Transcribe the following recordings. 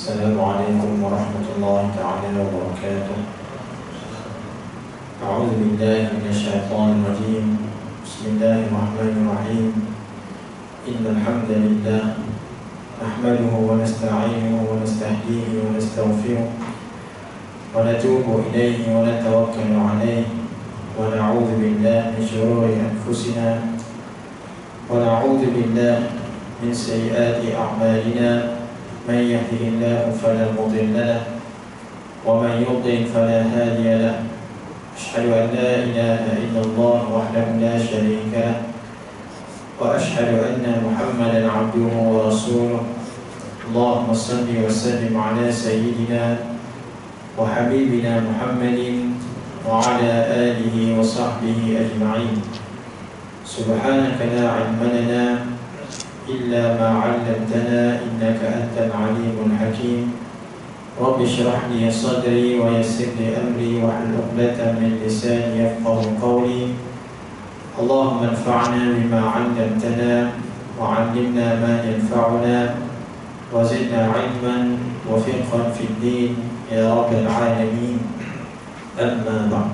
السلام عليكم ورحمة الله تعالى وبركاته. أعوذ بالله من الشيطان الرجيم. بسم الله الرحمن الرحيم. إن الحمد لله نحمده ونستعينه ونستهديه ونستغفره ونتوب إليه ونتوكل عليه ونعوذ بالله من شرور أنفسنا ونعوذ بالله من سيئات أعمالنا. من يهده الله فلا مضل له ومن يضلل فلا هادي له. أشهد أن لا إله إلا الله وحده لا شريك له وأشهد أن محمدا عبده ورسوله. اللهم صل وسلم على سيدنا وحبيبنا محمد وعلى آله وصحبه أجمعين. سبحانك لا علم لنا إلا ما علمتنا إنك أنت العليم الحكيم. رب اشرح لي صدري ويسر لي أمري واحلل عقدة من لساني يفقهوا قولي. اللهم انفعنا بما علمتنا وعلمنا ما ينفعنا وزدنا علما وفقها في الدين يا رب العالمين. أما بعد.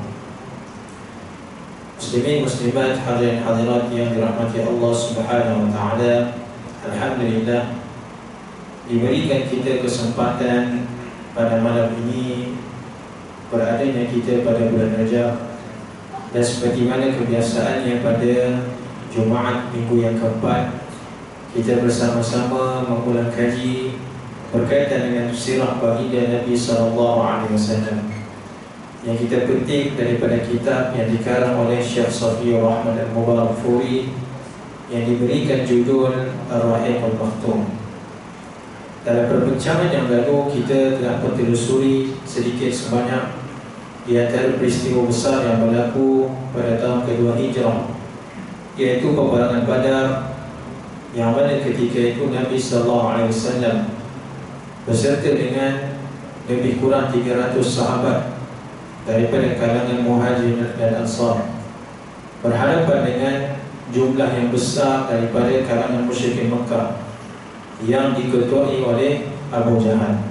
Muslimin muslimat, hadirin hadirat yang dirahmati Allah Subhanahu wa taala. Alhamdulillah diberikan kita kesempatan pada malam ini beradanya kita pada bulan Rajab, dan seperti mana kebiasaannya pada Jumaat minggu yang keempat kita bersama-sama mengulang kaji berkaitan dengan sirah baginda Nabi SAW yang kita petik daripada kitab yang dikarang oleh Syekh Safiyur Rahman Al-Mubarakfuri yang diberikan judul Ar-Rahiq Al-Maktum. Dalam perbincangan yang lalu kita telah bertelusuri sedikit sebanyak di antara peristiwa besar yang berlaku pada tahun kedua Hijrah, iaitu peperangan Badar, yang mana ketika itu Nabi SAW beserta dengan lebih kurang 300 sahabat daripada kalangan Muhajirin dan Ansar berhadapan dengan jumlah yang besar daripada kalangan musyrikin Mekah yang diketuai oleh Abu Jahal.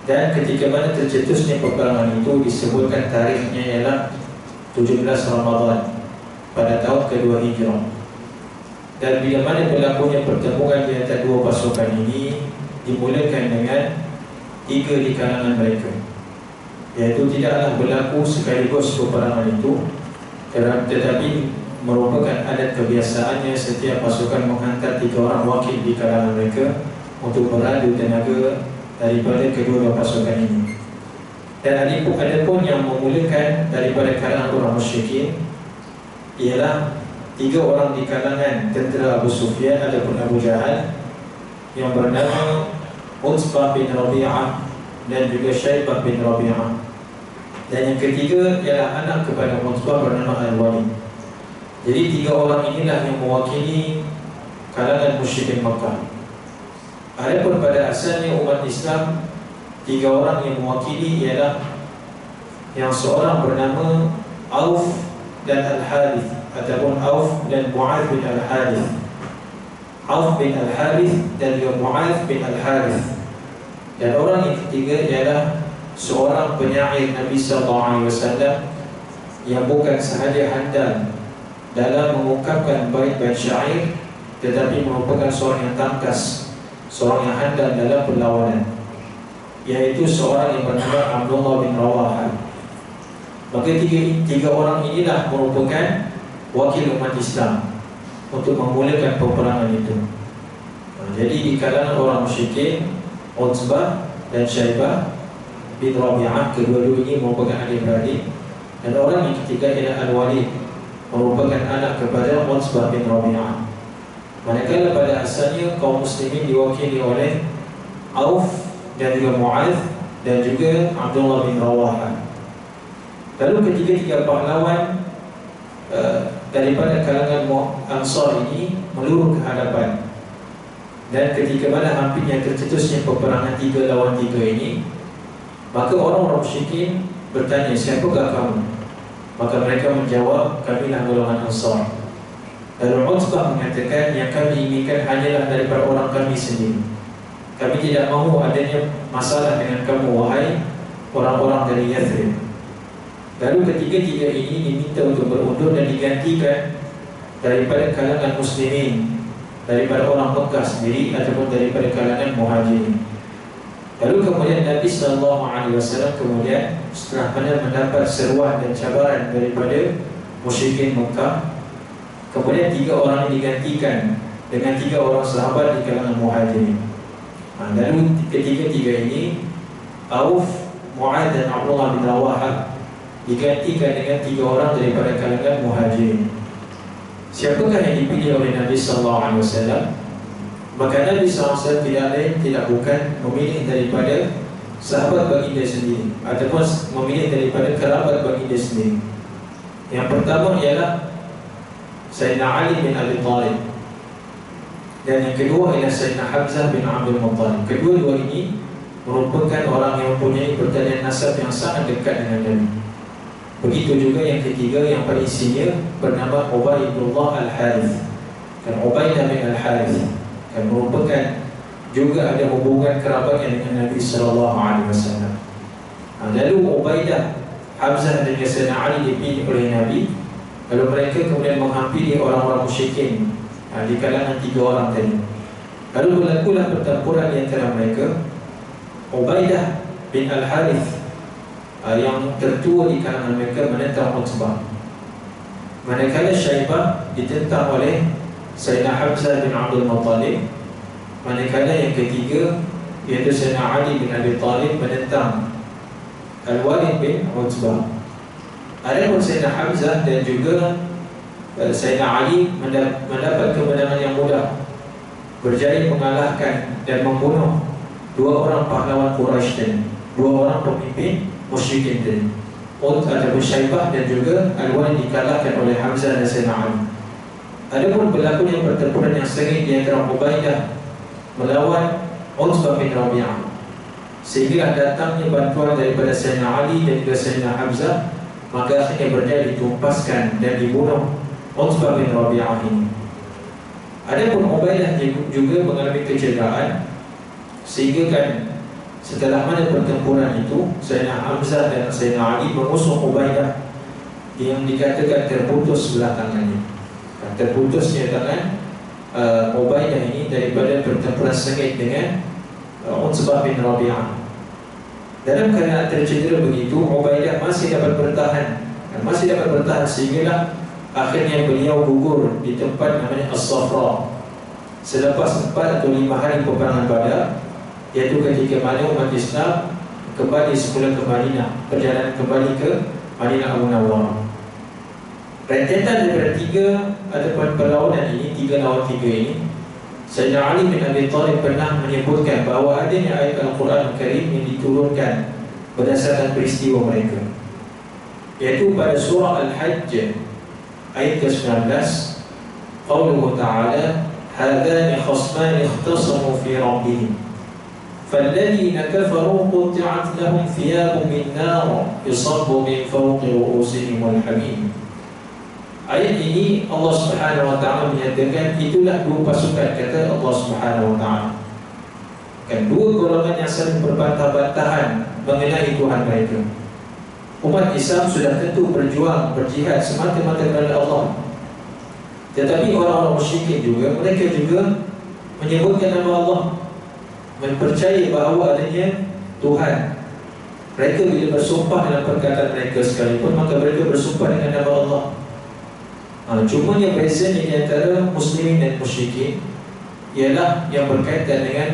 Dan ketika mana tercetusnya peperangan itu disebutkan tarikhnya ialah 17 Ramadan pada tahun kedua Hijrah. Dan bila mana berlakunya pertempuran di antara dua pasukan ini dimulakan dengan 3 di kalangan mereka, iaitu tidaklah berlaku sekaligus peperangan itu, tetapi merupakan adat kebiasaannya setiap pasukan menghantar 3 orang wakil di kalangan mereka untuk beradu tenaga daripada kedua pasukan ini. Dan ada pun yang memulakan daripada kalangan orang musyrikin ialah 3 orang di kalangan tentera Abu Sufyan ataupun Abu Jahal yang bernama Utsbah bin Rabi'ah dan juga Syaibah bin Rabi'ah. Dan yang ketiga ialah anak kepada Utsbah bernama Al-Walid. Jadi 3 orang inilah yang mewakili kalangan musyrikin Makkah. Adapun pada asalnya umat Islam, 3 orang yang mewakili ialah yang seorang bernama Auf dan Al-Harith, ataupun Auf dan Mu'adh bin Al-Harith. Auf bin Al-Harith dan juga Mu'adh bin Al-Harith. Dan orang yang ketiga ialah seorang penyair Nabi SAW yang bukan sahaja handal dalam mengungkapkan bait-bait syair, tetapi merupakan seorang yang tangkas, seorang yang handal dalam perlawanan, iaitu seorang yang bernama Abdullah bin Rawahah. Maka 3 orang inilah merupakan wakil umat Islam untuk memulakan peperangan itu. Jadi di kalangan orang musyrikin, Utsbah dan Syaibah bin Rabi'ah, kedua-dua ini merupakan adik-beradik. Dan orang yang ketiga ialah Al-Walid, merupakan anak kepada Utsbah bin Rabi'ah. Manakala pada asalnya kaum muslimin diwakili oleh Auf dan juga Mu'adh dan juga Abdullah bin Rawahah. Lalu ketiga-tiga pahlawan daripada kalangan Ansar ini meluruh ke hadapan. Dan ketika mana hampirnya tercetusnya peperangan 3 lawan 3 ini, maka orang-orang musyrikin bertanya, siapakah kamu? Maka mereka menjawab, kamilah golongan Ansar. Lalu Utsbah mengatakan, yang kami inginkan hanyalah daripada orang kami sendiri. kami tidak mahu adanya masalah dengan kamu, wahai orang-orang dari Yathrib. Lalu ketiga-tiga ini diminta untuk berundur dan digantikan daripada kalangan muslimin, daripada orang Mekah sendiri ataupun daripada kalangan muhajirin. Lalu kemudian Nabi SAW kemudian setelah mendapat seruan dan cabaran daripada musyrikin Mekah, kemudian 3 orang digantikan dengan 3 orang sahabat di kalangan muhajirin. Lalu ketiga-tiga ini, Auf, Mu'ad dan Abdullah bin Rawahah, digantikan dengan 3 orang daripada kalangan muhajirin. Siapakah yang dipilih oleh Nabi SAW? Maka Nabi SAW tidak lain tidak bukan memilih daripada sahabat baginda sendiri ataupun memilih daripada kerabat baginda sendiri. Yang pertama ialah Sayyidina Ali bin Abi Thalib, dan yang kedua ialah Sayyidina Hamzah bin Abdul Muttalib. Kedua-dua ini merupakan orang yang mempunyai pertalian nasab yang sangat dekat dengan Nabi. Begitu juga yang ketiga, yang paling senior, bernama Ubaidullah Al-Harith. Dan Ubaidah bin Al-Harith dan merupakan juga ada hubungan kerabatnya dengan Nabi SAW. Lalu Ubaidah, Hamzah dan Sayyidina Ali dipilih oleh Nabi. Lalu mereka kemudian menghampiri orang-orang musyrikin di kalangan 3 orang tadi. Lalu berlakulah pertempuran di antara mereka. Ubaidah bin Al-Harith yang tertua di kalangan mereka menentang Utbah, manakala Syaibah ditentang oleh Sayyidina Hamzah bin Abdul Muttalib, manakala yang ketiga iaitu Sayyidina Ali bin Abi Thalib menentang Al-Walid bin Utbah. Adapun Sayyidina Hamzah dan juga Sayyidina Ali mendapat kemenangan yang mudah, berjaya mengalahkan dan membunuh 2 orang pahlawan Quraisy dan 2 orang pemimpin musyrikin tadi. Ataupun Syaibah dan juga Al-Walid dikalahkan oleh Hamzah dan Sayyidina Ali. Adapun berlakunya pertempuran yang sengit di antara Ubaidah melawan Utbah bin Rabi'ah, sehingga datangnya bantuan daripada Sayyidina Ali dan juga Sayyidina Hamzah, maka akhirnya berjaya ditumpaskan dan dibunuh Utbah bin Rabi'ah ini. Adapun Ubaidah juga mengalami kecederaan, sehingga kan setelah mana pertempuran itu, Sayyidina Hamzah dan Sayyidina Ali mengusung Ubaidah yang dikatakan terputus sebelah tangannya. Terputusnya tangan Ubaidah ini daripada pertempuran sengit dengan Utbah bin Rabi'ah. Dalam keadaan tercedera begitu, Ubaidah masih dapat bertahan sehinggalah akhirnya beliau gugur di tempat namanya As-Safra selepas 4 atau 5 hari peperangan Badar, iaitu ketika mana umat Islam kembali semula ke Madinah, perjalanan kembali ke Madinah Al-Munawwarah. Rentetan daripada 3 ataupun perlawanan ini, 3 lawan 3 ini, Sayyidina Ali bin Abi Thalib pernah menyebutkan bahawa adanya ayat Al-Quran Al-Karim yang diturunkan berdasarkan peristiwa mereka, iaitu pada surah Al-Hajj ayat ke-19, qauluhu ta'ala, hadani khasmani ikhtasamu fi rabbihim فالذين كفروا قطعت لهم ثياب من نار يصب من فوق رؤوسهم الحميم. Ayat ini Allah Subhanahu wa taala menyatakan itulah 2 pasukan, kata Allah Subhanahu wa taala. Kan 2 golongan yang saling berbantah-bantahan mengenai Tuhan mereka. Umat Islam sudah tentu berjuang, berjihad semata-mata kerana Allah. Tetapi orang-orang musyrikin juga, mereka juga menyebutkan nama Allah, mempercayai bahawa adanya Tuhan. Mereka bila bersumpah dalam perkataan mereka sekalipun, maka mereka bersumpah dengan nama Allah. Cuma yang bezanya di antara muslimin dan musyrikin ialah yang berkaitan dengan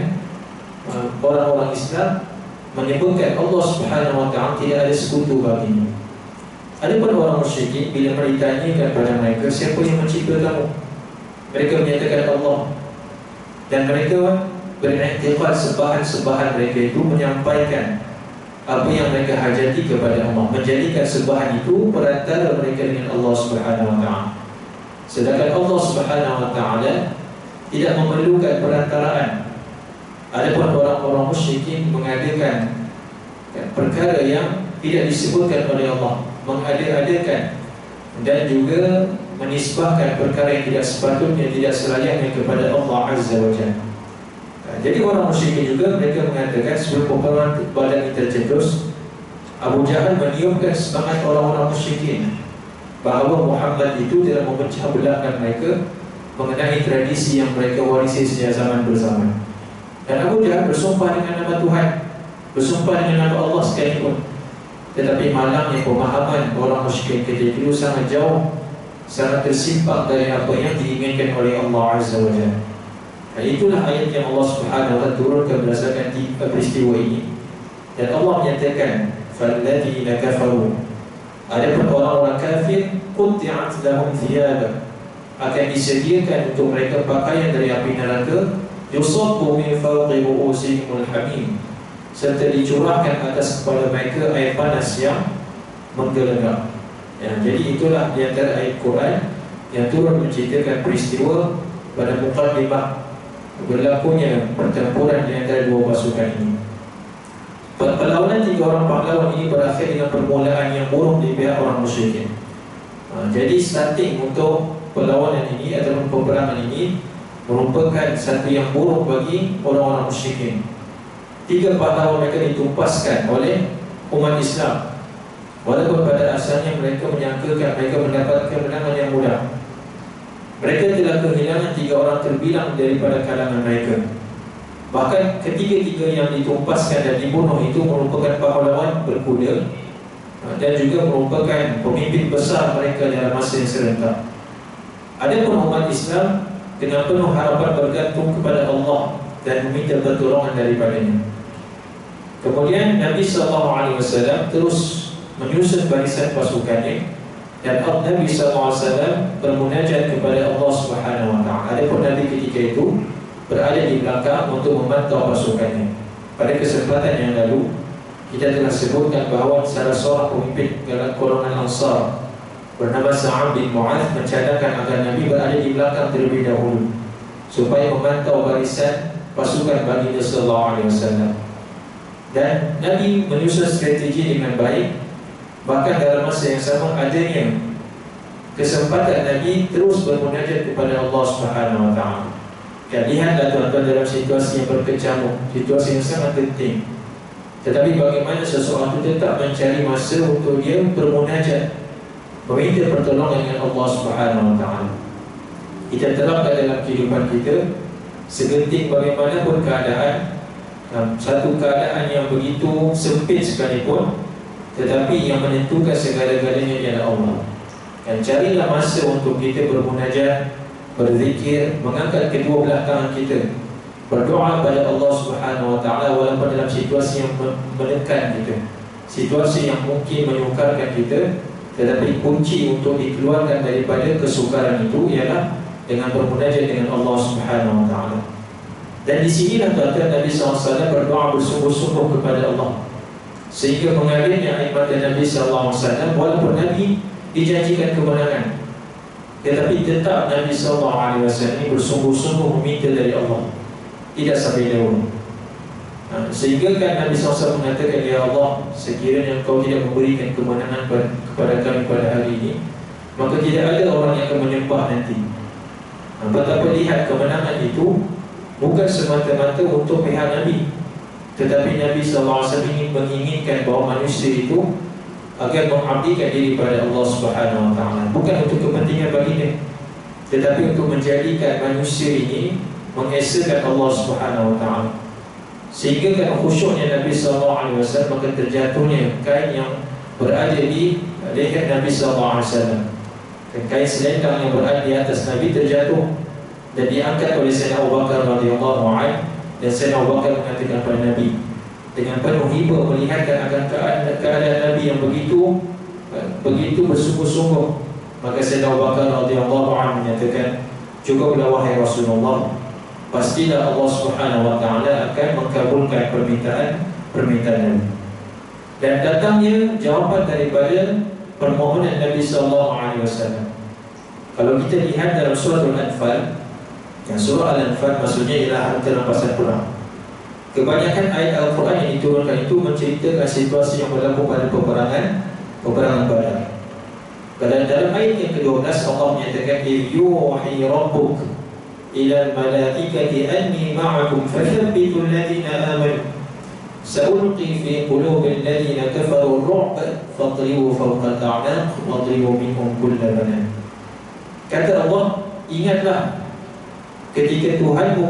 orang-orang Islam menyebutkan Allah Subhanahu wa taala tidak ada sekutu baginya. Adapun orang musyrikin, bila ditanyakan kepada mereka siapa yang mencipta kamu, mereka menyatakan Allah, dan mereka beriktikad sembahan-sembahan mereka itu menyampaikan apa yang mereka hajati kepada Allah, menjadikan sembahan itu perantara mereka dengan Allah Subhanahu wa taala. Sedangkan Allah Subhanahu wa taala tidak memerlukan perantaraan. Adapun orang-orang musyrikin mengadakan perkara yang tidak disebutkan oleh Allah, mengada-adakan dan juga menisbahkan perkara yang tidak sepatutnya, tidak selayaknya kepada Allah Azza wa Jalla. Jadi orang musyrikin juga mereka mengatakan sebelum peperangan Badar ini tercetus, Abu Jahal meniupkan semangat orang-orang musyrikin bahawa Muhammad itu telah memecah belahkan mereka mengenai tradisi yang mereka warisi sejak zaman bersama. Dan Abu Jahal bersumpah dengan nama Tuhan, bersumpah dengan nama Allah sekalipun. Tetapi malangnya pemahaman orang musyrikin ketika itu sangat jauh, sangat tersimpang dari apa yang diinginkan oleh Allah Azza wa Jalla. Dan itulah ayat yang Allah Subhanahu wa Ta'ala turunkan berdasarkan peristiwa ini. Dan Allah menyatakan, "Falladzina kafaru", adapun orang-orang kafir, "qutti'at lahum thiyaba", akan disediakan untuk mereka pakaian dari api neraka, "yusabbu min fawqi ru'usihimul hamim", serta dicurahkan atas kepala mereka air panas yang menggelegak. Ya, jadi itulah di antara ayat Quran yang turut menceritakan peristiwa pada muqaddimah berlakunya pertempuran di antara dua pasukan ini. Perlawanan tiga orang pahlawan ini berakhir dengan permulaan yang buruk di pihak orang musyrikin. Jadi starting untuk perlawanan ini ataupun peperangan ini merupakan satu yang buruk bagi orang-orang musyrikin. Tiga pahlawan mereka ditumpaskan oleh umat Islam, walaupun pada asalnya mereka menyangkakan mereka mendapat kemenangan yang mudah. Mereka telah kehilangan tiga orang terbilang daripada kalangan mereka. Bahkan ketiga-tiga yang ditumpaskan dan dibunuh itu merupakan pahlawan berkuda dan juga merupakan pemimpin besar mereka dalam masa yang serentak. Adapun umat Islam dengan penuh harapan bergantung kepada Allah dan meminta pertolongan daripadanya. Kemudian Nabi SAW terus menyusun barisan pasukannya, dan Nabi SAW bermunajat kepada Allah Subhanahu wa Ta'ala. Adapun Nabi ketika itu berada di belakang untuk memantau pasukannya. Pada kesempatan yang lalu kita telah sebutkan bahawa salah seorang pemimpin golongan Ansar bernama Sa'ad bin Mu'adz mencadangkan agar Nabi berada di belakang terlebih dahulu supaya memantau barisan pasukan baginda sallallahu alaihi wasallam. Dan Nabi menyusun strategi dengan baik. Bahkan dalam masa yang sama adanya kesempatan Nabi terus bermunajat kepada Allah Subhanahu wa Ta'ala. Dan lihatlah tuan-tuan, dalam situasi yang berkecamuk, situasi yang sangat penting, tetapi bagaimana seseorang itu tetap mencari masa untuk dia bermunajat, meminta pertolongan dengan Allah Subhanahu wa Ta'ala. Kita terapkan dalam kehidupan kita, segenting bagaimanapun keadaan, satu keadaan yang begitu sempit sekalipun, tetapi yang menentukan segala-galanya ialah Allah. Dan carilah masa untuk kita bermunajat, berzikir, mengangkat kedua belah tangan kita, berdoa pada Allah Subhanahu wa Ta'ala walaupun dalam situasi yang menekan kita, situasi yang mungkin menyukarkan kita, tetapi kunci untuk dikeluarkan daripada kesukaran itu ialah dengan bermunajat dengan Allah Subhanahu wa Ta'ala. Dan di sinilah tuan-tuan Nabi SAW berdoa bersungguh-sungguh kepada Allah, sehingga mengalirnya air mata Nabi SAW. Walaupun Nabi dijanjikan kemenangan, tetapi tetap Nabi SAW ini bersungguh-sungguh meminta dari Allah, tidak sampai dahulu. Sehingga kan Nabi SAW mengatakan, "Ya Allah, sekiranya Engkau tidak memberikan kemenangan kepada kami pada hari ini, maka tidak ada orang yang akan menyembah nanti." Betapa lihat kemenangan itu bukan semata-mata untuk pihak Nabi, tetapi Nabi SAW ingin menginginkan bahawa manusia itu agar mengabdikan diri pada Allah Subhanahu wa Ta'ala, bukan untuk kepentingan baginda, tetapi untuk menjadikan manusia ini mengesakan Allah Subhanahu wa Ta'ala. Sehingga kan khusyuknya Nabi SAW, maka terjatuhnya kain yang berada di leher Nabi SAW, dan kain selendang yang berada di atas Nabi terjatuh dan diangkat oleh Sayyidina Abu Bakar radhiyallahu anhu. Dan Sayyidina Abu Bakar mengatakan kepada Nabi dengan penuh hiba melihatkan akan keadaan Nabi yang begitu bersungguh-sungguh. Maka Sayyidina Abu Bakar radhiyallahu anhu menyatakan, "Cukuplah wahai Rasulullah, pastilah Allah Subhanahu wa Ta'ala akan mengabulkan permintaan Nabi." Dan datangnya jawapan daripada permohonan Nabi sallallahu alaihi wasallam. Kalau kita lihat dalam surah Al-Anfal, yang surah Al-Anfal maksudnya ialah harta rampasan perang. Kebanyakan ayat Al-Quran yang diturunkan itu menceritakan situasi yang berlaku pada peperangan Badar. Dalam ayat yang ke-12 Allah menyatakan, "Yuhi rabbuk ilal malaikati anni ma'akum fathabbitu alladhina amanu sa'ulqi fi qulubil ladhina kafaru ar-ru'b fadribu fawqa al-a'naq wadribu minhum kulla banan. Kata Allah, ingatlah ketika Tuhanmu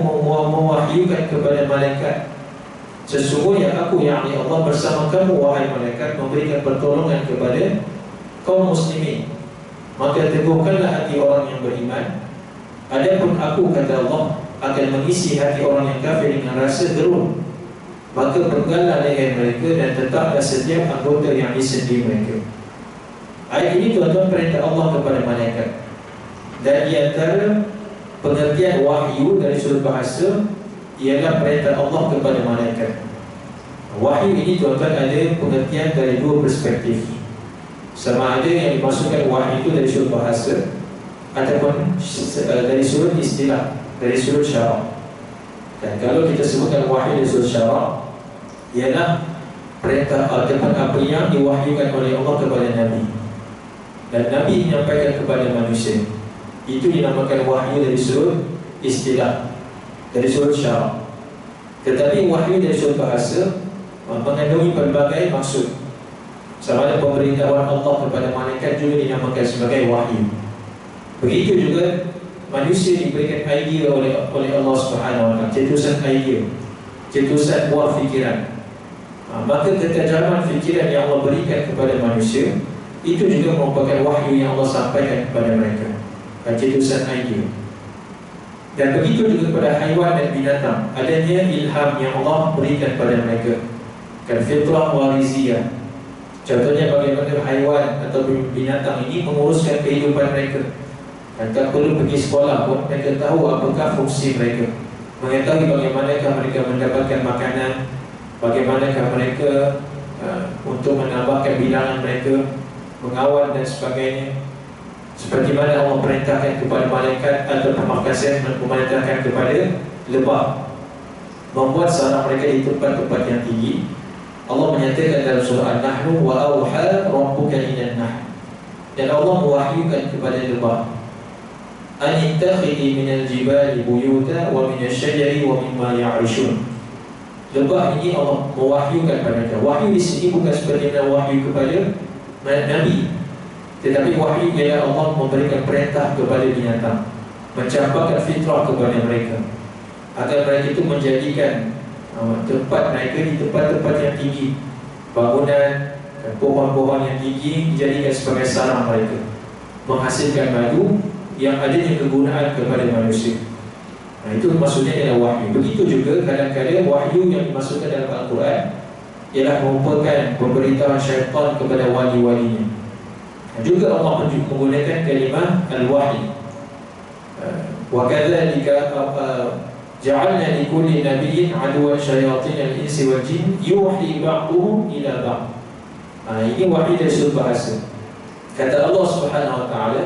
mewahyukan kepada malaikat, sesungguhnya aku, yakni Allah, bersama kamu wahai malaikat, memberikan pertolongan kepada kaum muslimin. Maka teguhkanlah hati orang yang beriman. Adapun aku, kata Allah, akan mengisi hati orang yang kafir dengan rasa gerun. Maka peganglah leher mereka dan tetaplah setiap anggota yang di sendi mereka. Ayat ini tuan-tuan perintah Allah kepada malaikat. Dan di antara pengertian wahyu dari sudut bahasa ialah perintah Allah kepada malaikat. Wahyu ini tuan-tuan ada pengertian dari dua perspektif. Sama ada yang dimasukkan wahyu itu dari sudut bahasa ataupun dari sudut istilah, dari sudut syarak. Dan kalau kita sebutkan wahyu dari sudut syarak, ialah perintah ataupun apa yang diwahyukan oleh Allah kepada Nabi, dan Nabi menyampaikan kepada manusia. Itu dinamakan wahyu dari sudut istilah, dari sudut syarak. Tetapi wahyu dari sudut bahasa mengandungi pelbagai maksud. Sama ada pemberitahuan Allah kepada malaikat juga dinamakan sebagai wahyu. Begitu juga manusia diberikan idea oleh Allah Subhanahu Wa Taala, cetusan idea, cetusan buah fikiran. Maka ketajaman fikiran yang Allah berikan kepada manusia itu juga merupakan wahyu yang Allah sampaikan kepada mereka, cetusan idea. Dan begitu juga kepada haiwan dan binatang, adanya ilham yang Allah berikan kepada mereka, kan fitrah wariziyah. Contohnya bagaimana haiwan atau binatang ini menguruskan kehidupan mereka. Dan tak perlu pergi sekolah pun mereka tahu apakah fungsi mereka, mengetahui bagaimanakah mereka mendapatkan makanan, bagaimanakah mereka untuk menambahkan bilangan mereka, mengawal dan sebagainya. Seperti mana Allah perintahkan kepada malaikat atau pemakaian memerintahkan kepada lebah membuat sarang mereka di tempat-tempat yang tinggi. Allah menyatakan dalam surah An-Nahl, wa auha rabbuka ila an-nahl, dan Allah mewahyukan kepada lebah, an ittakhidhi minal jibali buyuta wa minasy syajari wa mimma ya'rishun. Lebah ini Allah mewahyukan kepada mereka. Wahyu di sini bukan seperti wahyu kepada Nabi, tetapi wahyu ialah Allah memberikan perintah kepada binatang, mencampakkan fitrah kepada mereka, agar mereka itu menjadikan tempat mereka di tempat-tempat yang tinggi, bangunan, pohon-pohon yang tinggi dijadikan sebagai sarang mereka, menghasilkan madu yang adanya kegunaan kepada manusia. Itu maksudnya ialah wahyu. Begitu juga kadang-kadang wahyu yang dimasukkan dalam Al-Quran ialah merupakan pemberitahuan syaitan kepada wali-walinya. Juga Allah menggunakan kalimah al-wahyi. Wa kadzalika ja'alna likulli nabiyyin aduwwan syayatin al-insi wal jin yuhi ba'duhum ila ba'd. Ini wahyu dari sudut bahasa. Kata Allah Subhanahu Wa Taala,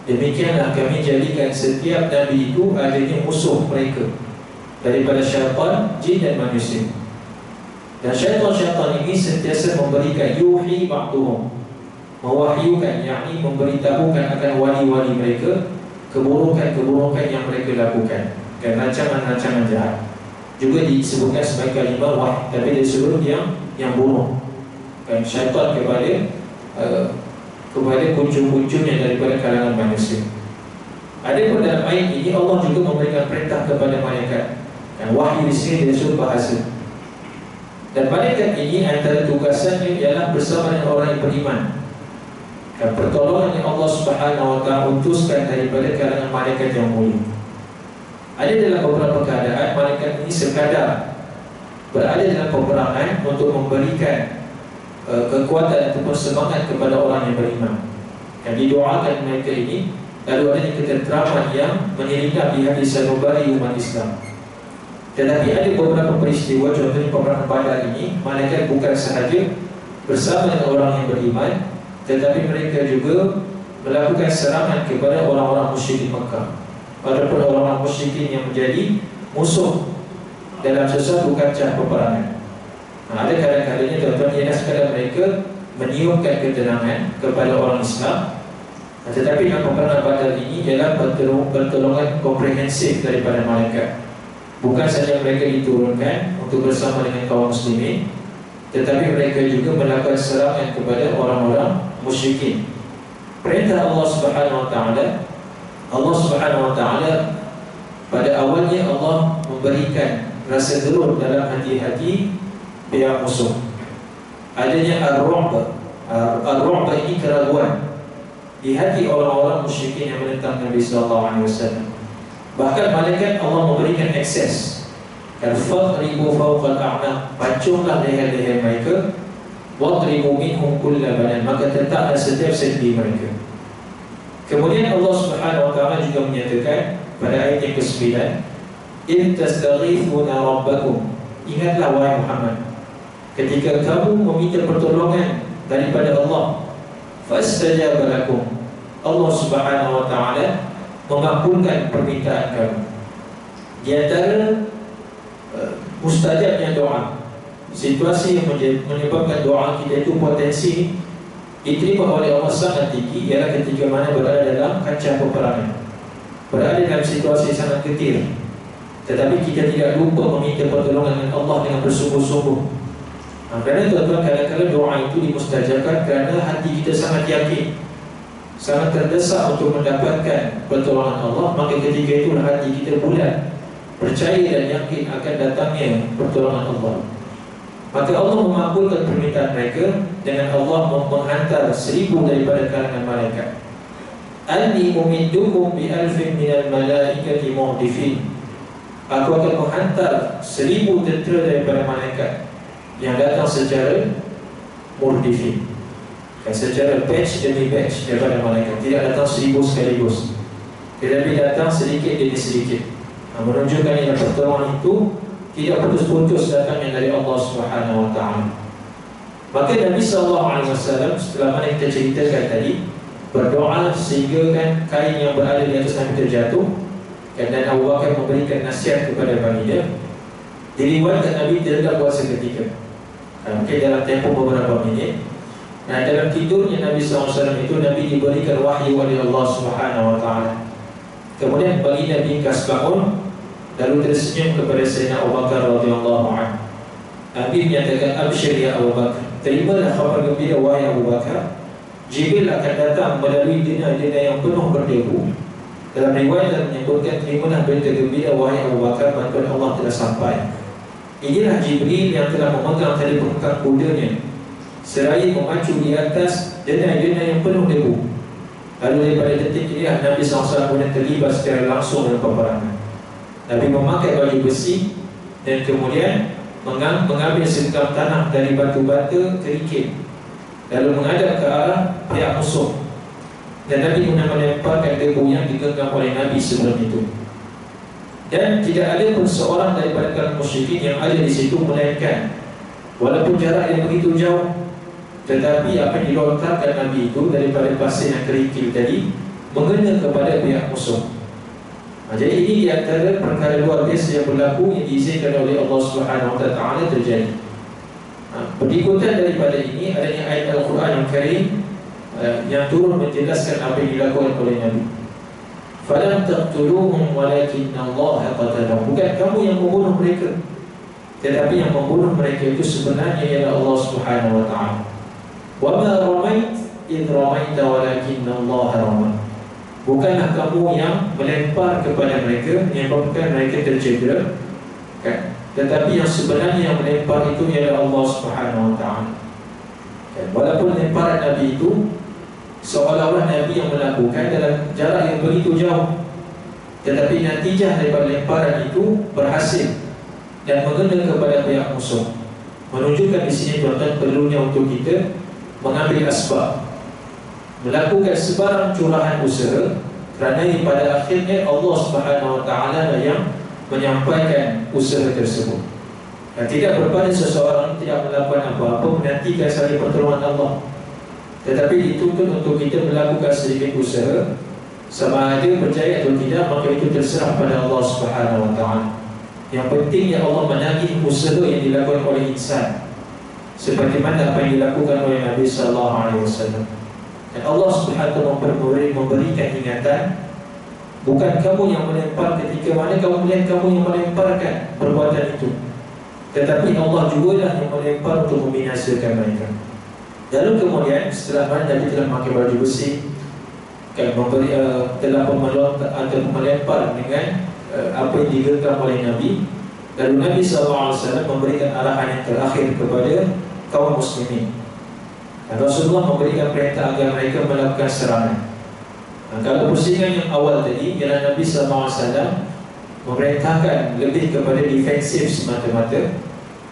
demikianlah kami jadikan setiap nabi itu adanya musuh mereka daripada syaitan, jin dan manusia. Dan syaitan-syaitan ini sentiasa memberikan yuhi ba'duhum, mewahyukan, yakni memberitahukan akan wali-wali mereka keburukan-keburukan yang mereka lakukan, dan rancangan-rancangan jahat. Juga disebutkan sebagai kalimah wahyu, tapi dari sudut yang buruk, kan syaitan kepada kunjung-kunjungnya daripada kalangan manusia. Adapun dalam ayat ini Allah juga memberikan perintah kepada malaikat, dan wahyu di sini dari sudut bahasa. Dan malaikat ini antara tugasannya ialah bersama dengan orang yang beriman. Dan pertolongan yang Allah Subhanahu Wa Taala utuskan daripada kalangan malaikat yang mulia. Ada dalam beberapa keadaan malaikat ini sekadar berada dalam peperangan untuk memberikan kekuatan ataupun semangat kepada orang yang beriman. Dan didoakan mereka ini, lalu adanya ketenteraman yang menyelinap di hati sanubari umat Islam. Tetapi ada beberapa peristiwa, contohnya peperangan Badar ini, malaikat bukan sahaja bersama dengan orang yang beriman, tetapi mereka juga melakukan serangan kepada orang-orang musyrikin Mekah, ataupun orang-orang musyrikin yang menjadi musuh dalam sesuatu kancah peperangan. Ada kadang-kadangnya tuan-tuan, ialah sekadar mereka meniupkan ketenangan kepada orang Islam, Tetapi dalam peperangan Badar ini ialah pertolongan komprehensif daripada malaikat. Bukan saja mereka diturunkan untuk bersama dengan kaum muslimin, tetapi mereka juga melakukan serangan kepada orang-orang musyrikin. Perintah Allah Subhanahu wa taala, Allah Subhanahu wa taala pada awalnya Allah memberikan rasa gerun dalam hati-hati pihak musuh. Adanya ar-ru'b. Ar-ru'b ini keraguan di hati orang-orang musyrikin yang menentang Nabi sallallahu alaihi wasallam. Bahkan malaikat Allah memberikan akses. Al-fadribu fawqa al-a'naq, pacunglah leher-leher mereka, wadribu minhum kulla banan, maka tetaplah setiap sendi mereka. Kemudian Allah Subhanahu wa taala juga menyatakan pada ayat yang ke-9, in tastaghithuna rabbakum, ingatlah wahai Muhammad, ketika kamu meminta pertolongan daripada Allah, fastajaba lakum, Allah Subhanahu wa taala mengabulkan permintaan kamu. Di antara mustajabnya doa, situasi yang menyebabkan doa kita itu potensi diterima oleh Allah sangat tinggi, ialah ketika mana berada dalam kancah peperangan, berada dalam situasi sangat getir, tetapi kita tidak lupa meminta pertolongan dengan Allah dengan bersungguh-sungguh. Kerana tuan-tuan, kadang-kadang doa itu dimustajabkan kerana hati kita sangat yakin, sangat terdesak untuk mendapatkan pertolongan Allah. Maka ketika itulah hati kita bulat, percaya dan yakin akan datangnya pertolongan Allah. Maka Allah mengabulkan permintaan mereka dengan Allah menghantar 1000 daripada kalangan malaikat. Anni umiddukum bi alfin minal malaikati muhdifin, aku akan menghantar 1000 tentera daripada malaikat yang datang secara murdifin, secara batch demi batch daripada malaikat. Tidak datang 1000 sekaligus, tetapi datang sedikit demi sedikit, menunjukkan yang pertolongan itu tidak putus-putus datangnya dari Allah Subhanahu wa taala. Maka Nabi SAW setelah mana kita ceritakan tadi, berdoa sehingga kan kain yang berada di atas Nabi terjatuh, dan Abu Bakar memberikan nasihat kepada baginda. Diriwayatkan Nabi terlelap buat seketika, mungkin dalam tempoh beberapa minit. Nah, dalam tidurnya Nabi SAW itu, Nabi diberikan wahyu oleh Allah Subhanahu wa taala. Kemudian baginda ringkas bangun, lalu tersenyum kepada Sayyidina Abu Bakar radhiyallahu anhu. Nabi menyatakan, absyir ya Abu Bakar, terimalah khabar gembira wahai Abu Bakar, Jibril akan datang melalui dina-dina yang penuh berdebu. Dalam riwayat menyebutkan, terimalah berita gembira wahai Abu Bakar, bantuan Allah telah sampai. Inilah Jibril yang telah memegang tali pengangkat kudanya seraya memacu di atas dina-dina yang penuh debu. Lalu daripada detik ini Nabi SAW kemudian terlibat secara langsung dalam peperangan. Nabi memakai baju besi dan kemudian mengambil segenggam tanah dari batu-batu kerikil, lalu menghadap ke arah pihak musuh, dan Nabi kemudian melemparkan debu yang digenggam oleh Nabi sebelum itu. Dan tidak ada pun seorang daripada kalangan musyrikin yang ada di situ, melainkan walaupun jarak yang begitu jauh, tetapi apa yang dilontarkan Nabi itu daripada pasir yang kerikil tadi mengena kepada pihak musuh. Jadi ini di antara perkara luar biasa yang berlaku, yang diizinkan oleh Allah Subhanahu wa taala terjadi. Berikutan daripada ini adanya ayat Al-Quran yang Karim yang turun menjelaskan apa yang dilakukan oleh Nabi. Falam taqtuluhum walakinnallaha qatalahum, bukan kamu yang membunuh mereka, tetapi yang membunuh mereka itu sebenarnya ialah Allah Subhanahu wa taala. Wa ma ramait id ramaita walakinnallaha rama, bukanlah kamu yang melempar kepada mereka menyebabkan mereka tercedera, kan? Tetapi yang sebenarnya yang melempar itu ialah Allah Subhanahu wa taala. Walaupun lemparan Nabi itu seolah-olah Nabi yang melakukan dalam jarak yang begitu jauh, tetapi natijah daripada lemparan itu berhasil dan mengena kepada pihak musuh. Menunjukkan di sini tuan-tuan perlunya untuk kita mengambil asbab, melakukan sebarang curahan usaha, kerana pada akhirnya Allah Subhanahu wa taala yang menyampaikan usaha tersebut. Dan tidak berpada seseorang tidak melakukan apa-apa menantikan saling pertolongan Allah, tetapi dituntut untuk kita melakukan sedikit usaha. Sama ada berjaya atau tidak, maka itu terserah pada Allah Subhanahu wa taala. Yang pentingnya Allah menagih usaha yang dilakukan oleh insan, seperti mana apa yang dilakukan oleh Nabi sallallahu alaihi wasallam. Dan Allah Subhanahu wa ta'ala memberikan ingatan, bukan kamu yang melempar ketika mana kamu melihat kamu yang melemparkan perbuatan itu, tetapi Allah jugalah yang melempar untuk membinasakan mereka. Lalu kemudian setelah mana Nabi telah memakai baju besi, telah melontar atau melempar dengan apa yang digenggam oleh Nabi, lalu Nabi SAW memberikan arahan yang terakhir kepada kaum muslimin. Rasulullah memberikan perintah agar mereka melakukan serangan. Kalau pusingan yang awal tadi ialah Nabi SAW memerintahkan lebih kepada defensif semata-mata,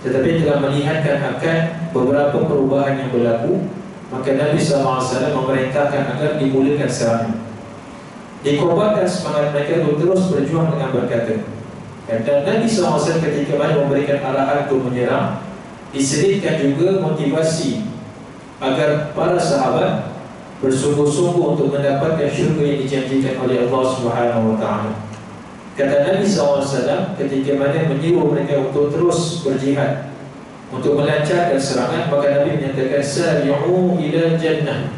tetapi telah melihatkan akan beberapa perubahan yang berlaku, maka Nabi SAW memerintahkan agar dimulakan serangan. Dikobarkan semangat mereka untuk terus berjuang dengan berkata. Dan Nabi SAW ketika mana memberikan arahan untuk menyerang, diselitkan juga motivasi agar para sahabat bersungguh-sungguh untuk mendapatkan syurga yang dijanjikan oleh Allah Subhanahu wa ta'ala. Kata Nabi SAW ketika mana menyuruh mereka untuk terus berjihad, untuk melancarkan serangan, maka Nabi menyatakan sari'u ila jannah,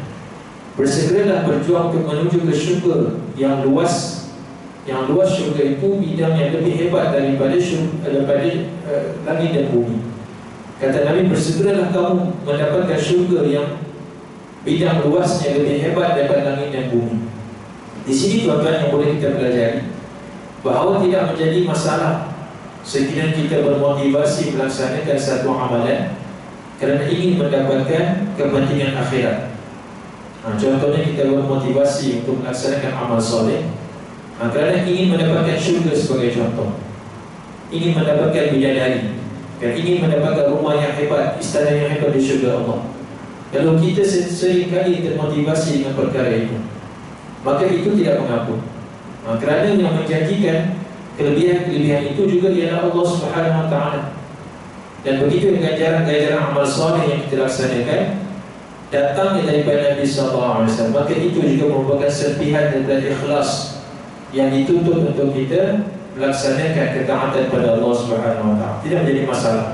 bersegeralah berjuang untuk menuju ke syurga yang luas. Yang luas syurga itu bidang yang lebih hebat daripada langit dan bumi. Kata Nabi, bersegeralah kamu mendapatkan syurga yang bidang luasnya lebih hebat daripada langit dan bumi. Di sini tuan-tuan yang boleh kita pelajari bahawa tidak menjadi masalah sekiranya kita bermotivasi melaksanakan satu amalan kerana ingin mendapatkan kepentingan akhirat. Contohnya kita bermotivasi untuk melaksanakan amal soleh kerana ingin mendapatkan syurga sebagai contoh, ingin mendapatkan bidadari, dan ingin mendapatkan rumah yang hebat, istana yang hebat di syurga Allah. Kalau kita seringkali termotivasi dengan perkara itu, maka itu tidak mengapa. Kerana yang menjanjikan kelebihan-kelebihan itu juga ialah Allah Subhanahu wa ta'ala. Dan begitu ganjaran-ganjaran amal soleh yang kita laksanakan datangnya daripada Nabi SAW, maka itu juga merupakan serpihan daripada ikhlas yang dituntut untuk kita melaksanakan ketaatan pada Allah Subhanahu wa ta'ala. Tidak menjadi masalah.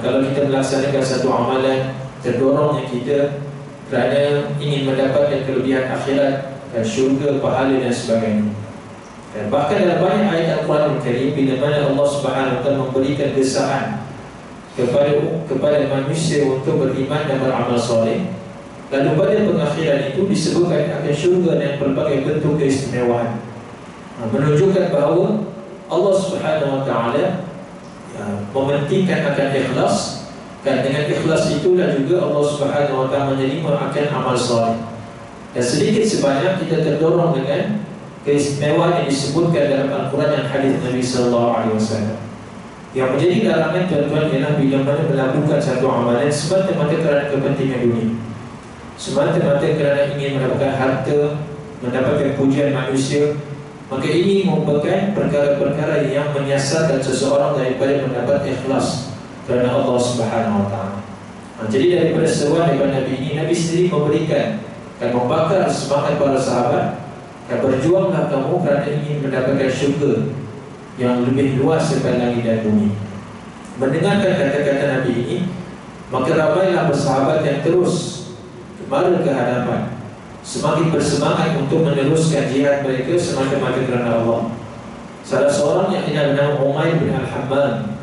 Kalau kita melaksanakan satu amalan, terdorongnya kita kerana ingin mendapatkan kelebihan akhirat dan syurga, pahala dan sebagainya. Dan bahkan dalam banyak ayat Al-Quran Al-Karim, bila mana Allah Subhanahu wa ta'ala memberikan desaan kepada manusia untuk beriman dan beramal soleh, lalu pada pengakhiran itu disebutkan akan syurga dan pelbagai bentuk keistimewaan, menunjukkan bahawa Allah Subhanahu wa ta'ala mementingkan akan ikhlas, dan dengan ikhlas itulah juga Allah Subhanahu wa ta'ala menerima akan amal soleh. Dan sedikit sebanyak kita terdorong dengan keistimewaan yang disebutkan dalam Al-Quran dan hadis Nabi SAW. Yang menjadi larangan tuan-tuan ialah bila mana melakukan satu amalan semata-mata kerana kepentingan dunia, semata-mata kerana ingin mendapatkan harta, mendapatkan pujian manusia, maka ini merupakan perkara-perkara yang menyiasatkan seseorang daripada mendapat ikhlas kerana Allah Subhanahu wa ta'ala. Jadi daripada seruan daripada Nabi ini, Nabi sendiri memberikan dan membakar semangat para sahabat, dan berjuanglah kamu kerana ingin mendapatkan syurga yang lebih luas daripada langit dan bumi. Mendengarkan kata-kata Nabi ini, maka ramailah bersahabat yang terus kembali ke hadapan, semakin bersemangat untuk meneruskan jihad mereka semata-mata kerana Allah. Salah seorang yang bernama Umair bin Al-Hammam.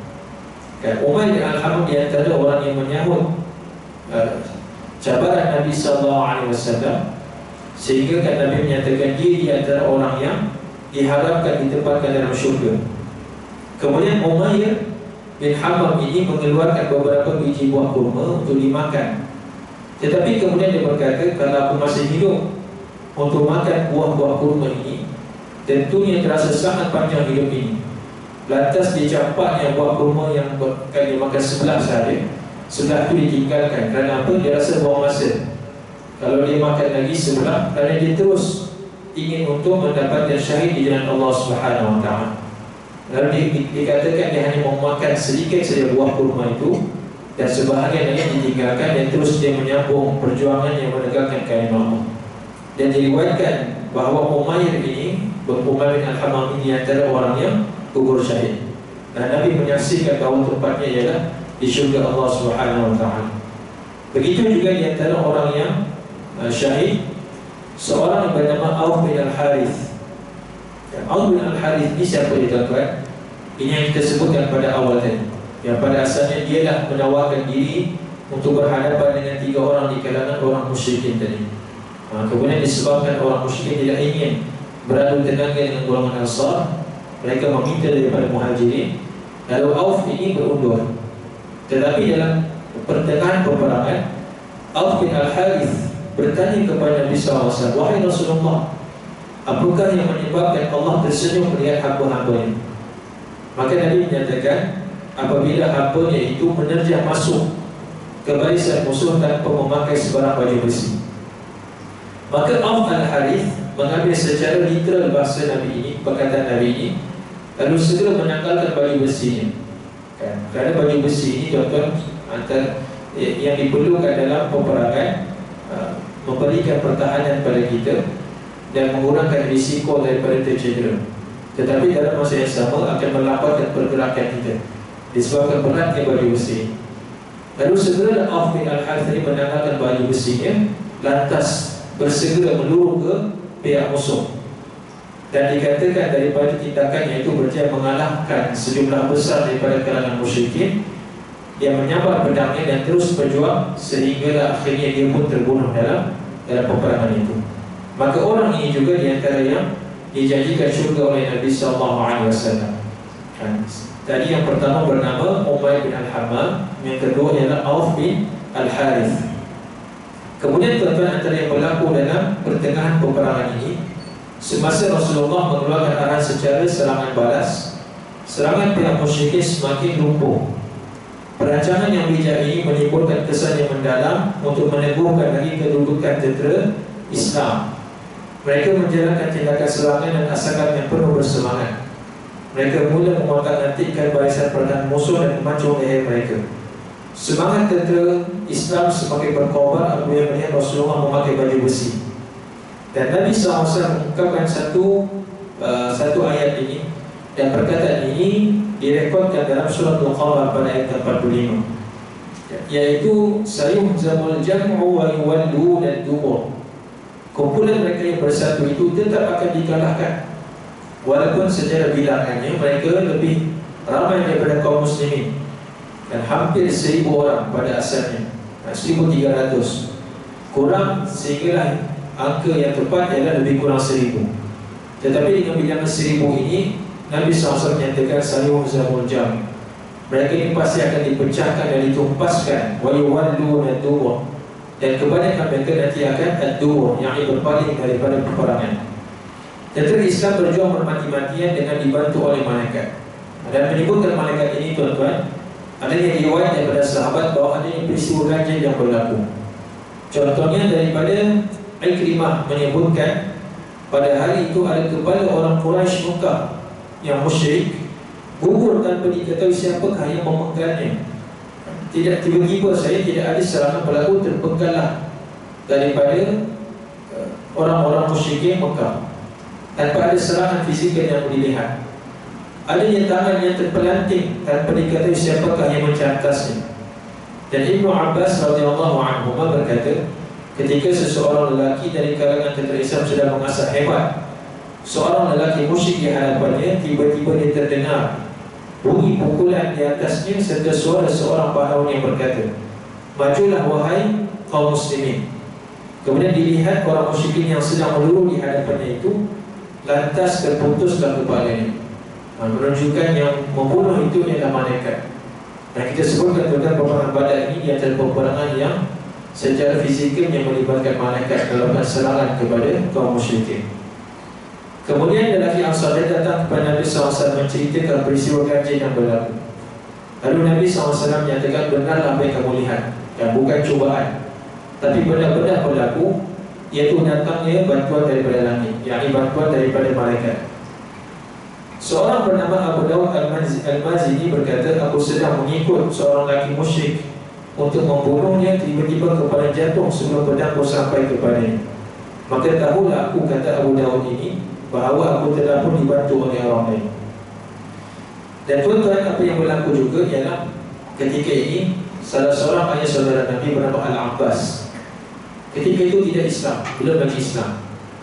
Umair bin Al-Hammam di antara orang yang menyahut cabaran Nabi SAW, sehingga Nabi menyatakan dia di antara orang yang diharapkan ditempatkan dalam syurga. Kemudian Umair bin Hammam ini mengeluarkan beberapa biji buah kurma untuk dimakan. Tetapi kemudian dia berkata, kalau aku masih hidup untuk makan buah-buah kurma ini, tentunya terasa sangat panjang hidup ini. Lantas dicampaknya buah kurma yang dia makan sebelah sahaja, sebelah itu ditinggalkan. Kerana apa? Dia rasa buang masa. Kalau dia makan lagi sebelah, kerana dia terus ingin untuk mendapatkan syahid di jalan Allah Subhanahu wa ta'ala. Lalu dikatakan dia hanya memakan sedikit saja buah kurma itu, dan sebahagian lain ditinggalkan, dan terus dia menyambung perjuangan yang menegakkan kalimah Allah. Dan diriwayatkan bahawa Umair ini, Umair bin Al-Hammam ini antara orang yang gugur syahid, dan Nabi menyaksikan bahawa tempatnya ialah di syurga Allah Subhanahu wa ta'ala. Begitu juga di antara orang yang syahid seorang yang bernama Auf bin Al-Harith. Auf bin Al-Harith ini siapa dia tuan-tuan? Ini yang kita sebutkan pada awal tadi, yang pada asalnya dia dah menawarkan diri untuk berhadapan dengan 3 orang di kalangan orang musyrikin tadi. Kemudian disebabkan orang musyrikin tidak ingin beradu tenaga dengan golongan Ansar, mereka meminta daripada Muhajirin. Lalu Auf ini berundur. Tetapi dalam pertengahan peperangan, Auf bin Al-Harith bertanya kepada Nabi SAW, "Wahai Rasulullah, apakah yang menyebabkan Allah tersenyum melihat hamba-hambanya?" Maka Nabi menyatakan, apabila hambanya itu menerjang masuk ke barisan musuh tanpa memakai sebarang baju besi. Maka Auf Al-Harith mengambil secara literal bahasa Nabi ini, perkataan Nabi ini, lalu segera menanggalkan baju besinya. Kerana baju besi ini tuan-tuan antara yang diperlukan dalam peperangan, memberikan pertahanan pada kita dan mengurangkan risiko daripada tercedera. Tetapi dalam masa yang sama akan melambatkan pergerakan kita disebabkan beratnya baju besi. Lalu segera Auf bin Al-Harith ini menanggalkan baju besinya, lantas bersegera meluruh ke pihak musuh. Dan dikatakan daripada tindakannya itu berjaya mengalahkan sejumlah besar daripada kalangan musyrikin. Dia menyabar pedangnya dan terus berjuang sehingga akhirnya dia pun terbunuh dalam peperangan itu. Maka orang ini juga di antara yang dijanjikan syurga oleh Nabi SAW. Tadi yang pertama bernama Umayy bin Al-Hammam, yang kedua ialah Auf bin Al-Harith. Kemudian tuan-tuan, antara yang berlaku dalam pertengahan peperangan ini, semasa Rasulullah mengeluarkan arahan secara serangan balas, serangan pihak musyrikin semakin lumpuh. Perancangan yang bijak ini menimbulkan kesan yang mendalam untuk meneguhkan lagi kedudukan tentera Islam. Mereka menjalankan tindakan serangan dan asakan yang penuh bersemangat. Mereka mula memotak-atikkan barisan pertahanan musuh dan memancung leher mereka. Semangat tentera Islam semakin berkobar apabila melihat Rasulullah memakai baju besi. Dan Nabi SAW mengungkapkan satu ayat ini, dan perkataan ini direkodkan dalam surah Al-Qamar pada ayat 45, yaitu sayuhzamul jam'u wa yuwalluna ad-dubur. Kumpulan mereka yang bersatu itu tetap akan dikalahkan, walaupun secara bilangannya mereka lebih ramai daripada kaum muslimin, dan hampir 1000 orang pada asalnya, 1300 kurang, sehinggalah angka yang tepat ialah lebih kurang 1000. Tetapi dengan bilangan 1000 ini, Nabi SAW menyatakan sayuhzamul jam', mereka ini pasti akan dipecahkan dan ditumpaskan, wa yuwalluna ad-dubur, dan kebanyakan mereka nanti akan ad-dubur, yang berpaling daripada peperangan. Tentera Islam berjuang bermati-matian dengan dibantu oleh malaikat. Dan menyebutkan malaikat ini tuan-tuan, adanya riwayat daripada sahabat bahawa adanya peristiwa ganjil yang berlaku. Contohnya daripada Ikrimah menyebutkan pada hari itu ada kepala orang Quraisy Mekah yang musyrik gugur tanpa diketahui siapakah yang memegangnya. Tidak tiba-tiba saya tidak ada serangan berlaku, terpenggallah daripada orang-orang musyrikin Mekah tanpa ada serangan fizikal yang dilihat. Adanya tangan yang terpelanting tanpa diketahui siapakah yang mencantasnya. Dan Ibnu Abbas radhiyallahu anhu berkata, ketika seseorang lelaki dari kalangan tentera Islam sedang mengasah hebat, seorang lelaki musyrik di hadapannya, tiba-tiba dia terdengar bunyi pukulan di atasnya serta suara seorang pahlawan yang berkata, "Majulah wahai kaum muslimin." Kemudian dilihat orang musyrikin yang sedang meluru di hadapannya itu, lantas terputuslah kepalanya, menunjukkan yang membunuh itu ialah malaikat. Dan kita sebutkan tentang peperangan Badar ini di antara peperangan yang secara fizikal yang melibatkan malaikat dalam serangan kepada kaum musyrikin. Kemudian lelaki Ansar datang kepada Nabi SAW menceritakan peristiwa ganjil yang berlaku. Lalu Nabi SAW menyatakan, benarlah apa yang kamu lihat, dan bukan cubaan, tapi benar-benar berlaku, iaitu datangnya bantuan daripada langit, yakni bantuan daripada malaikat. Seorang bernama Abu Dawud Al-Mazini berkata, aku sedang mengikut seorang lelaki musyrik untuk membunuhnya, tiba-tiba kepala jatuh sebelum pedangku sampai kepadanya. Maka tahulah aku, kata Abu Dawud ini, bahawa aku telah pun dibantu oleh orang lain. Dan tuan-tuan, apa yang berlaku juga ialah ketika ini salah seorang ayah saudara Nabi bernama Al-Abbas. Ketika itu tidak Islam, belum lagi Islam.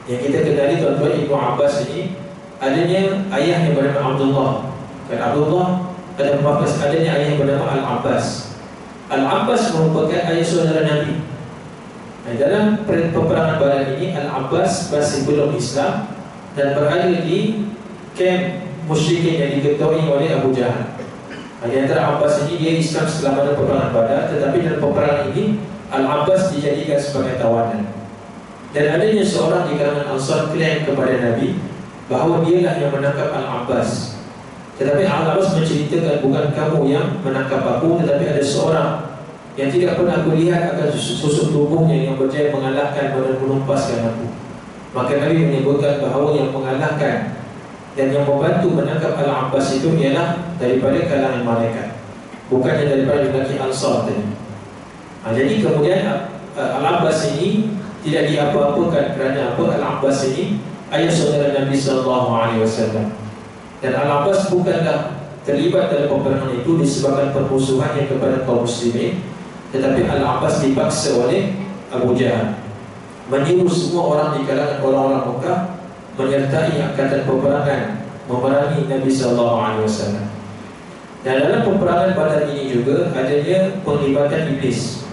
Yang kita kenali tuan-tuan, Ibnu Abbas ini adanya ayah yang bernama Abdullah. Dan Abdullah ada pembahas adanya ayah yang bernama Al-Abbas. Al-Abbas merupakan ayah saudara Nabi. Dalam peperangan Badar ini, Al-Abbas masih belum Islam dan berada di kem musyrikin yang diketuai oleh Abu Jahal. Di antara Abbas ini, dia Islam setelah pada peperangan Badar, tetapi dalam peperangan ini Al-Abbas dijadikan sebagai tawanan. Dan adanya seorang di kalangan Ansar klaim kepada Nabi bahawa dialah yang menangkap Al-Abbas. Tetapi Al-Abbas menceritakan, bukan kamu yang menangkap aku, tetapi ada seorang yang tidak pernah aku lihat akan susuk tubuhnya yang berjaya mengalahkan dan menumpaskan aku. Maka Nabi menyebutkan bahawa yang mengalahkan dan yang membantu menangkap Al-Abbas itu ialah daripada kalangan malaikat, bukannya daripada lelaki Ansar tadi. Jadi kemudian Al-Abbas ini tidak diapa-apakan kerana apa? Al-Abbas ini ayah saudara Nabi SAW. Dan Al-Abbas bukanlah terlibat dalam peperangan itu disebabkan permusuhannya kepada kaum muslimin, tetapi Al-Abbas dipaksa oleh Abu Jahal, menyuruh semua orang di kalangan orang-orang Mekah menyertai angkatan peperangan memerangi Nabi SAW. Dan dalam peperangan Badar ini juga adanya penglibatan iblis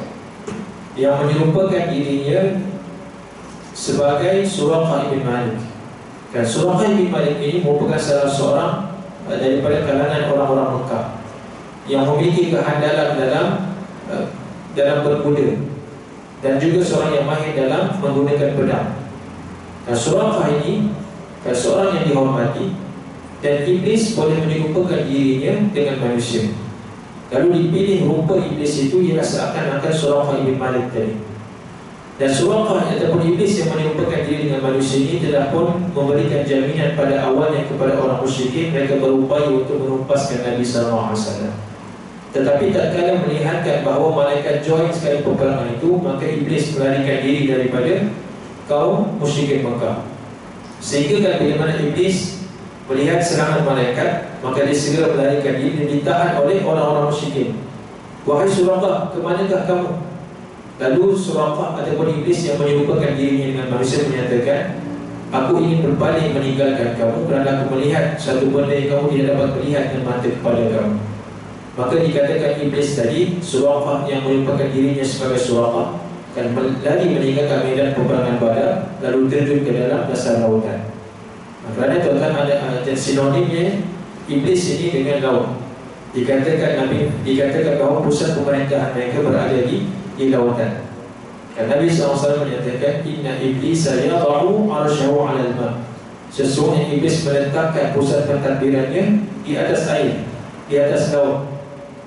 yang menyerupakan dirinya sebagai Suraqah bin Malik. Dan Suraqah bin Malik ini merupakan salah seorang daripada kalangan orang-orang Mekah yang memiliki kehandalan dalam berkuda dan juga seorang yang mahir dalam menggunakan pedang. Dan Suraqah ini seorang yang dihormati, dan iblis boleh menyerupakan dirinya dengan manusia. Lalu dipilih rupa iblis itu ialah seakan-akan Suraqah bin Malik tadi. Dan Suraqah ataupun iblis yang menyerupakan diri dengan manusia ini telah pun memberikan jaminan pada awalnya kepada orang musyrikin. Mereka berupaya untuk menumpaskan Nabi SAW. Tetapi tak kala melihatkan bahawa malaikat join sekali peperangan itu, maka iblis melarikan diri daripada kaum musyrikin Mekah. Sehingga kan bila mana iblis melihat serangan malaikat, maka dia segera melarikan diri dan ditahan oleh orang-orang musyrikin. Wahai Suraqah, ke manakah kamu? Lalu Suraqah ataupun iblis yang menyerupakan dirinya dengan manusia menyatakan, aku ingin berpaling meninggalkan kamu kerana aku melihat satu benda yang kamu tidak dapat melihat dengan mata kepada kamu. Maka dikatakan iblis tadi, Suraqah yang merupakan dirinya sebagai Suraqah, dan lari meninggalkan medan peperangan Badar, lalu terjun ke dalam dasar lautan. Kerana tuan-tuan ada sinonimnya iblis ini dengan laut. Dikatakan bahawa pusat pemerintahan mereka berada di lautan. Dan Nabi SAW menyatakan, inna iblisa yada'u arsyahu 'alal ma'. Sesungguhnya iblis meletakkan pusat pentadbirannya di atas air, di atas laut.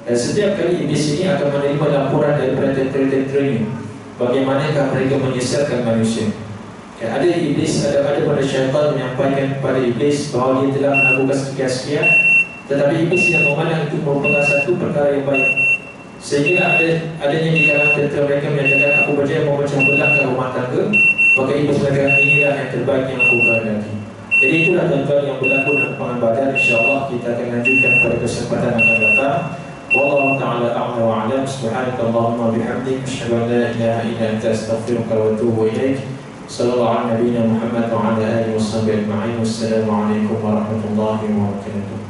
Dan setiap kali iblis ini akan menerima laporan daripada tentera-tenteranya, bagaimanakah mereka menyesatkan manusia. Ada iblis, ada pada syaitan menyampaikan kepada iblis bahawa dia telah melakukan sekian-sekian, tetapi iblis yang memandang itu merupakan satu perkara yang baik. Sehingga adanya di kalangan tentera mereka menyatakan, aku berjaya memecah belahkan rumah tangga, maka iblis mengatakan, inilah yang terbaik yang aku kehendaki. Jadi itulah tuan-tuan yang berlaku dalam peperangan Badar. InsyaAllah kita akan lanjutkan pada kesempatan akan datang. Wallahu ta'ala a'la wa a'lam. Subhanakallahumma bihamdik, asyhadu an la ilaha illa anta, astaghfiruka wa atubu ilaik. Sallallahu ala nabiyyina Muhammad wa ala alihi wa sahbihi ajma'in. Wassalamu alaikum warahmatullahi wabarakatuh.